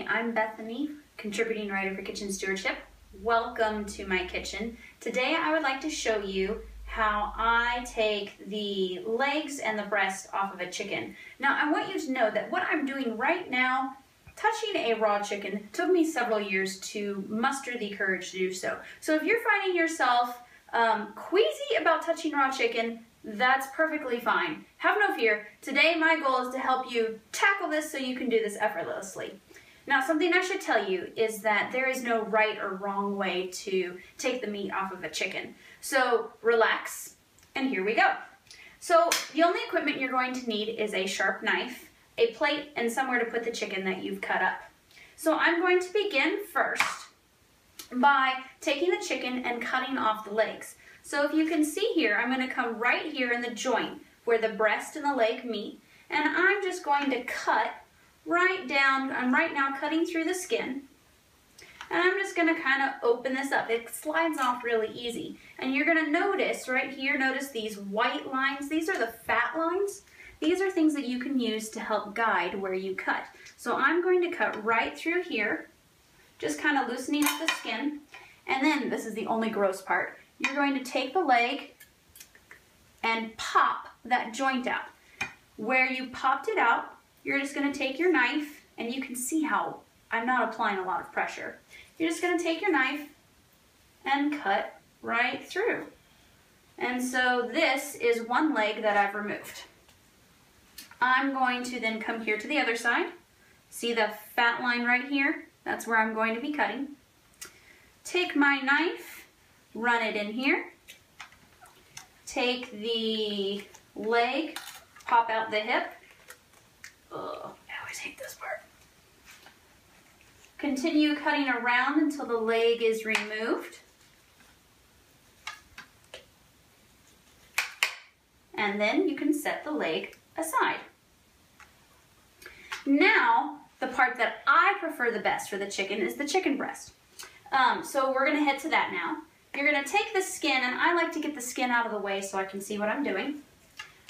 I'm Bethany, contributing writer for Kitchen Stewardship. Welcome to my kitchen. Today I would like to show you how I take the legs and the breast off of a chicken. Now I want you to know that what I'm doing right now, touching a raw chicken, took me several years to muster the courage to do so. So if you're finding yourself queasy about touching raw chicken, that's perfectly fine. Have no fear. Today my goal is to help you tackle this so you can do this effortlessly. Now something I should tell you is that there is no right or wrong way to take the meat off of a chicken. So relax, and here we go. So the only equipment you're going to need is a sharp knife, a plate, and somewhere to put the chicken that you've cut up. So I'm going to begin first by taking the chicken and cutting off the legs. So if you can see here, I'm going to come right here in the joint where the breast and the leg meet, and I'm just going to cut right down. I'm right now cutting through the skin, and I'm just going to kind of open this up. It slides off really easy, and you're going to notice right here, notice these white lines. These are the fat lines. These are things that you can use to help guide where you cut. So I'm going to cut right through here, just kind of loosening up the skin, and then this is the only gross part. You're going to take the leg and pop that joint out. Where you popped it out, you're just going to take your knife, and you can see how I'm not applying a lot of pressure. You're just going to take your knife and cut right through. And so this is one leg that I've removed. I'm going to then come here to the other side. See the fat line right here? That's where I'm going to be cutting. Take my knife, run it in here. Take the leg, pop out the hip. Ugh, I always hate this part. Continue cutting around until the leg is removed. And then you can set the leg aside. Now, the part that I prefer the best for the chicken is the chicken breast. So we're going to head to that now. You're going to take the skin, and I like to get the skin out of the way so I can see what I'm doing.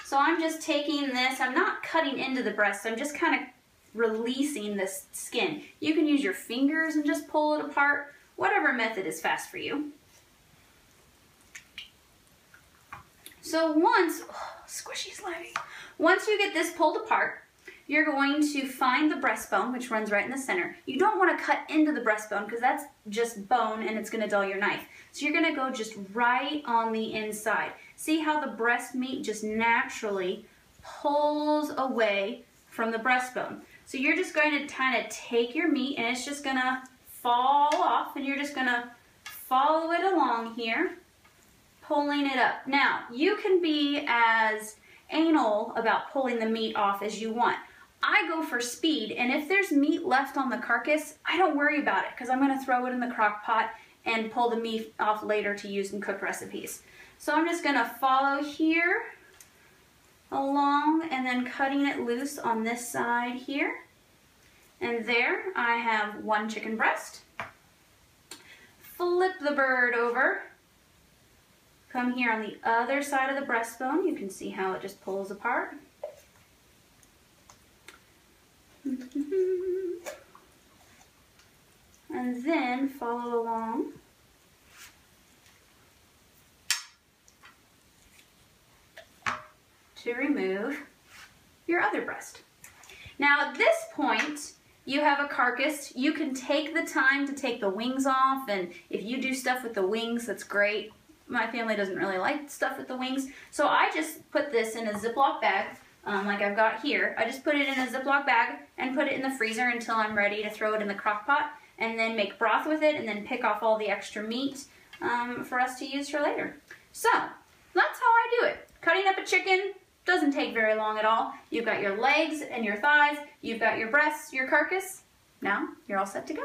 So I'm just taking this, I'm not cutting into the breast, I'm just kind of releasing this skin. You can use your fingers and just pull it apart, whatever method is fast for you. So once, squishy slimy, once you get this pulled apart, you're going to find the breastbone, which runs right in the center. You don't want to cut into the breastbone because that's just bone and it's going to dull your knife. So you're going to go just right on the inside. See how the breast meat just naturally pulls away from the breastbone. So you're just going to kind of take your meat, and it's just going to fall off, and you're just going to follow it along here, pulling it up. Now, you can be as anal about pulling the meat off as you want. I go for speed, and if there's meat left on the carcass, I don't worry about it because I'm going to throw it in the crock pot and pull the meat off later to use in cooked recipes. So I'm just going to follow here along and then cutting it loose on this side here. And there I have one chicken breast. Flip the bird over. Come here on the other side of the breastbone. You can see how it just pulls apart. And then follow along. To remove your other breast. Now at this point, you have a carcass. You can take the time to take the wings off, and if you do stuff with the wings, that's great. My family doesn't really like stuff with the wings, so I just put this in a Ziploc bag, like I've got here. I just put it in a Ziploc bag and put it in the freezer until I'm ready to throw it in the crock pot, and then make broth with it, and then pick off all the extra meat for us to use for later. So that's how I do it. Cutting up a chicken doesn't take very long at all. You've got your legs and your thighs, you've got your breasts, your carcass. Now you're all set to go.